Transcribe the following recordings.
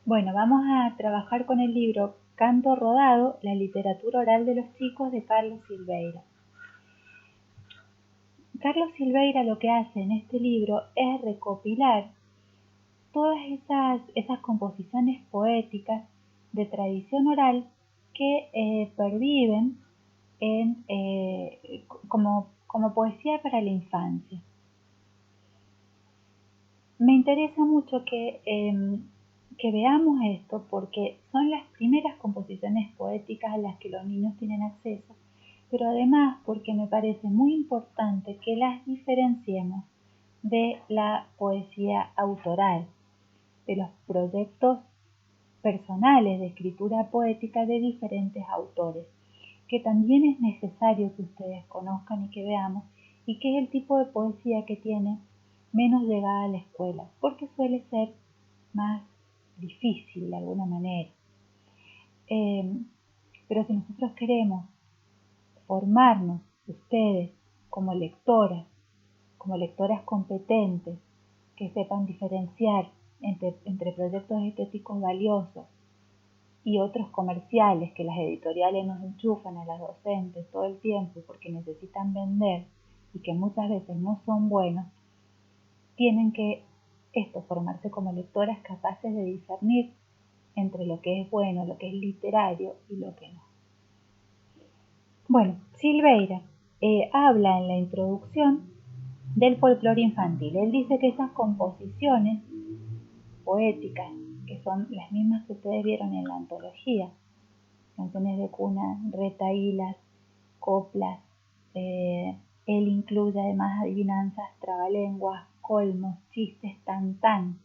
Bueno, vamos a trabajar con el libro Canto Rodado, la literatura oral de los chicos de Carlos Silveira. Carlos Silveira lo que hace en este libro es recopilar todas esas composiciones poéticas de tradición oral que perviven como poesía para la infancia. Me interesa mucho que veamos esto porque son las primeras composiciones poéticas a las que los niños tienen acceso, pero además porque me parece muy importante que las diferenciemos de la poesía autoral, de los proyectos personales de escritura poética de diferentes autores, que también es necesario que ustedes conozcan y que veamos, y que es el tipo de poesía que tiene menos llegada a la escuela, porque suele ser más difícil de alguna manera. Pero si nosotros queremos formarnos, ustedes, como lectoras competentes, que sepan diferenciar entre proyectos estéticos valiosos y otros comerciales que las editoriales nos enchufan a las docentes todo el tiempo porque necesitan vender y que muchas veces no son buenos, tienen que formarse como lectoras capaces de discernir entre lo que es bueno, lo que es literario y lo que no. Bueno, Silveira habla en la introducción del folclore infantil. Él dice que esas composiciones poéticas, que son las mismas que ustedes vieron en la antología, canciones de cuna, retahílas, coplas, él incluye además adivinanzas, trabalenguas, colmos, chistes, tan,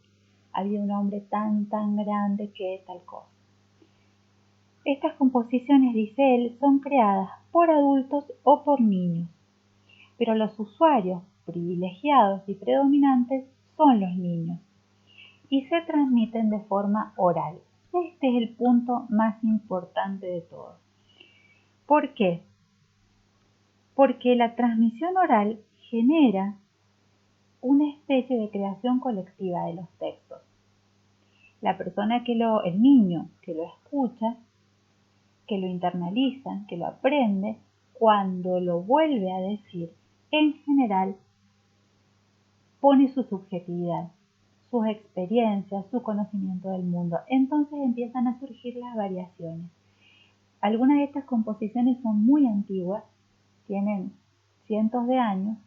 había un hombre tan grande que tal cosa. Estas composiciones, dice él, son creadas por adultos o por niños, pero los usuarios privilegiados y predominantes son los niños y se transmiten de forma oral. Este es el punto más importante de todo. ¿Por qué? Porque la transmisión oral genera una especie de creación colectiva de los textos. El niño que lo escucha, que lo internaliza, que lo aprende, cuando lo vuelve a decir, en general pone su subjetividad, sus experiencias, su conocimiento del mundo. Entonces empiezan a surgir las variaciones. Algunas de estas composiciones son muy antiguas, tienen cientos de años,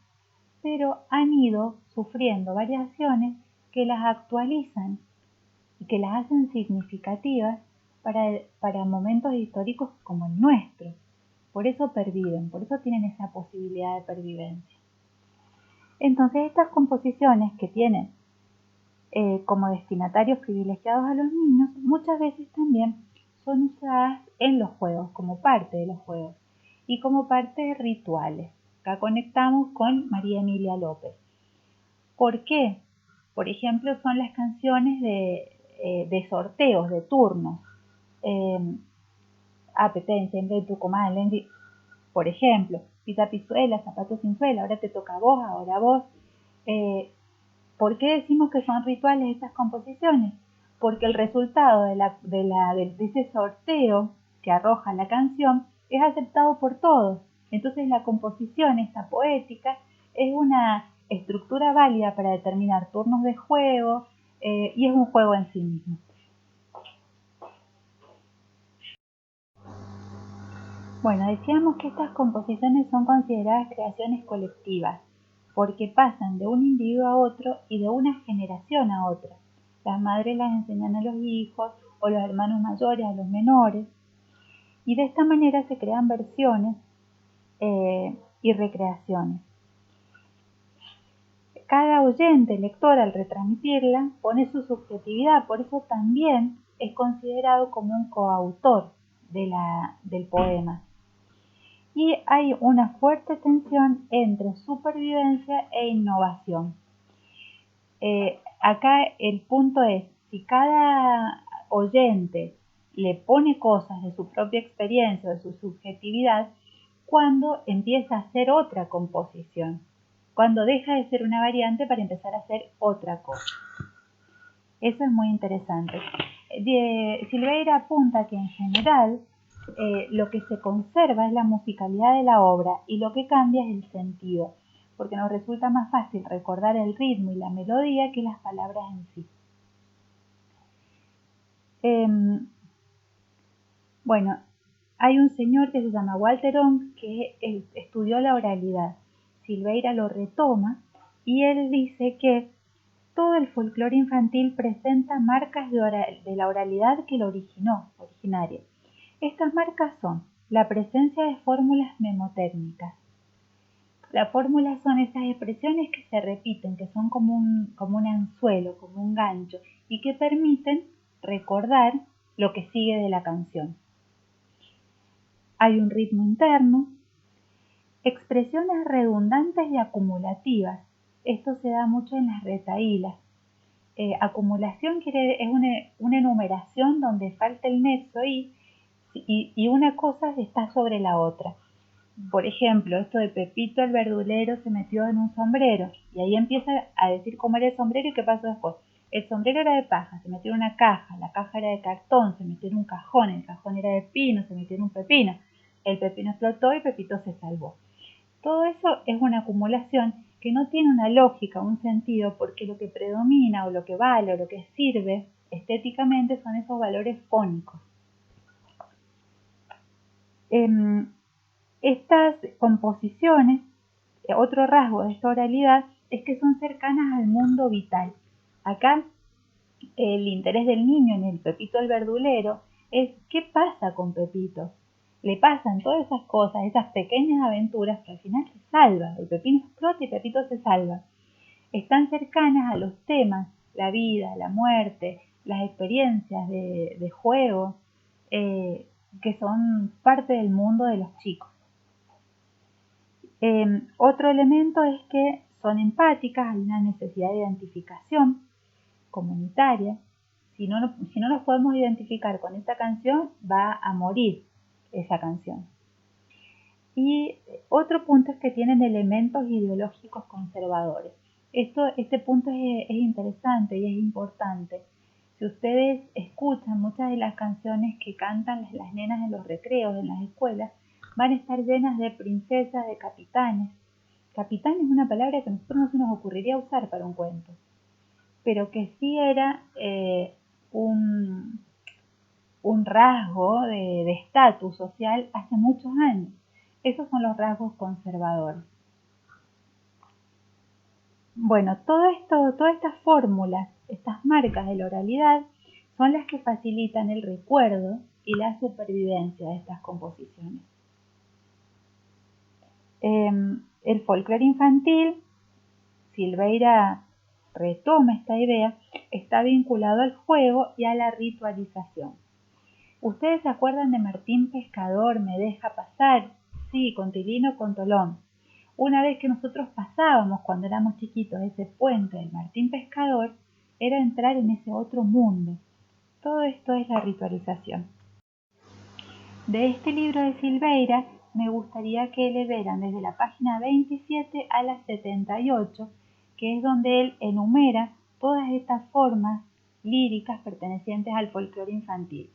pero han ido sufriendo variaciones que las actualizan y que las hacen significativas para momentos históricos como el nuestro. Por eso perviven, por eso tienen esa posibilidad de pervivencia. Entonces estas composiciones que tienen como destinatarios privilegiados a los niños, muchas veces también son usadas en los juegos, como parte de los juegos y como parte de rituales. Acá conectamos con María Emilia López. ¿Por qué? Por ejemplo, son las canciones de sorteos, de turnos. Petense, Tucumán, Lendi. Por ejemplo, pita pisuela, zapato sin suela, ahora te toca a vos, ahora a vos. ¿Por qué decimos que son rituales estas composiciones? Porque el resultado de ese sorteo que arroja la canción es aceptado por todos. Entonces la composición, esta poética, es una estructura válida para determinar turnos de juego y es un juego en sí mismo. Bueno, decíamos que estas composiciones son consideradas creaciones colectivas porque pasan de un individuo a otro y de una generación a otra. Las madres las enseñan a los hijos o los hermanos mayores a los menores y de esta manera se crean versiones y recreaciones. Cada oyente, lector, al retransmitirla, pone su subjetividad, por eso también es considerado como un coautor del poema. Y hay una fuerte tensión entre supervivencia e innovación. Acá el punto es, si cada oyente le pone cosas de su propia experiencia, de su subjetividad, cuando empieza a hacer otra composición, cuando deja de ser una variante para empezar a hacer otra cosa. Eso es muy interesante. Silveira apunta que en general lo que se conserva es la musicalidad de la obra y lo que cambia es el sentido, porque nos resulta más fácil recordar el ritmo y la melodía que las palabras en sí. Bueno, hay un señor que se llama Walter Ong que estudió la oralidad. Silveira lo retoma y él dice que todo el folclore infantil presenta marcas de la oralidad que lo originaria. Estas marcas son la presencia de fórmulas memotécnicas. Las fórmulas son esas expresiones que se repiten, que son como un anzuelo, como un gancho, y que permiten recordar lo que sigue de la canción. Hay un ritmo interno, expresiones redundantes y acumulativas. Esto se da mucho en las retahílas. Acumulación es una enumeración donde falta el nexo y una cosa está sobre la otra. Por ejemplo, esto de Pepito el verdulero se metió en un sombrero y ahí empieza a decir cómo era el sombrero y qué pasó después. El sombrero era de paja, se metió en una caja, la caja era de cartón, se metió en un cajón, el cajón era de pino, se metió en un pepino. El pepino explotó y Pepito se salvó. Todo eso es una acumulación que no tiene una lógica, un sentido, porque lo que predomina o lo que vale o lo que sirve estéticamente son esos valores fónicos. Estas composiciones, otro rasgo de esta oralidad es que son cercanas al mundo vital. Acá el interés del niño en el Pepito el verdulero es qué pasa con Pepito. Le pasan todas esas cosas, esas pequeñas aventuras que al final se salva. El pepino explota y Pepito se salva. Están cercanas a los temas, la vida, la muerte, las experiencias de juego, que son parte del mundo de los chicos. Otro elemento es que son empáticas, hay una necesidad de identificación comunitaria. Si no nos podemos identificar con esta canción, va a morir esa canción. Y otro punto es que tienen elementos ideológicos conservadores. Este punto es interesante y es importante. Si ustedes escuchan muchas de las canciones que cantan las nenas en los recreos, en las escuelas, van a estar llenas de princesas, de capitanes. Capitán es una palabra que a nosotros no se nos ocurriría usar para un cuento, pero que sí era un rasgo de estatus social hace muchos años. Esos son los rasgos conservadores. Bueno, todas estas fórmulas, estas marcas de la oralidad, son las que facilitan el recuerdo y la supervivencia de estas composiciones. El folclore infantil, Silveira retoma esta idea, está vinculado al juego y a la ritualización. ¿Ustedes se acuerdan de Martín Pescador, Me deja pasar? Sí, con Tilino Contolón. Una vez que nosotros pasábamos cuando éramos chiquitos ese puente del Martín Pescador, era entrar en ese otro mundo. Todo esto es la ritualización. De este libro de Silveira me gustaría que leyeran desde la página 27 a la 78, que es donde él enumera todas estas formas líricas pertenecientes al folclore infantil.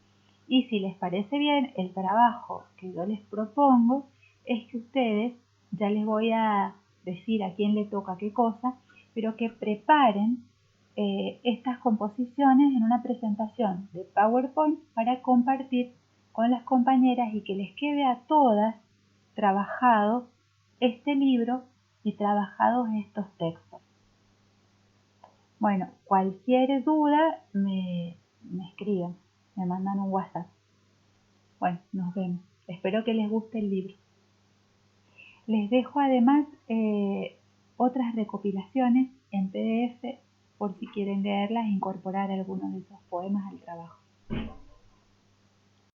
Y si les parece bien, el trabajo que yo les propongo es que ustedes, ya les voy a decir a quién le toca qué cosa, pero que preparen estas composiciones en una presentación de PowerPoint para compartir con las compañeras y que les quede a todas trabajado este libro y trabajados estos textos. Bueno, cualquier duda me escriben, me mandan un WhatsApp. Bueno, nos vemos. Espero que les guste el libro. Les dejo además otras recopilaciones en PDF por si quieren leerlas e incorporar algunos de esos poemas al trabajo.